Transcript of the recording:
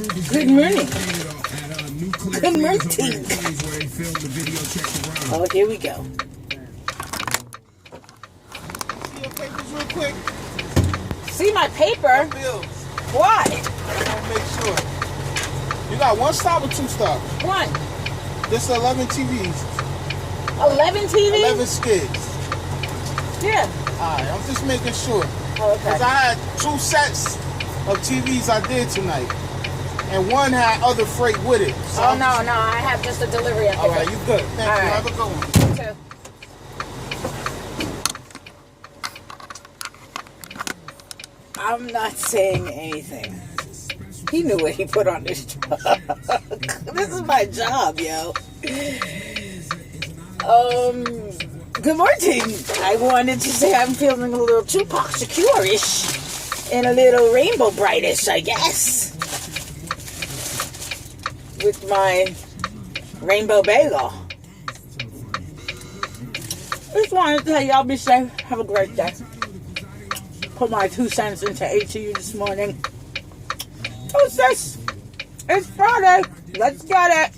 Good morning. Good morning. Oh, here we go. See your papers real quick? See my paper? Bills. Why? I'll make sure. You got one stop or two stops? One. This 11 TVs. 11 TV? 11 skids. Yeah. Alright, I'm just making sure. Oh, okay. Because I had 2 sets of TVs I did tonight. And one had other freight with it. So Oh, no, I have just a delivery. Alright, you good. Thank All you. right. Have a good one. You too. I'm not saying anything. He knew what he put on this truck. This is my job, yo. Good morning. I wanted to say I'm feeling a little Tupac Shakur-ish and a little Rainbow Brightish, I guess. With my Rainbow Bagel. Just wanted to tell y'all be safe. Have a great day. Put my 2 cents into ATU this morning. Who's this? It's Friday. Let's get it.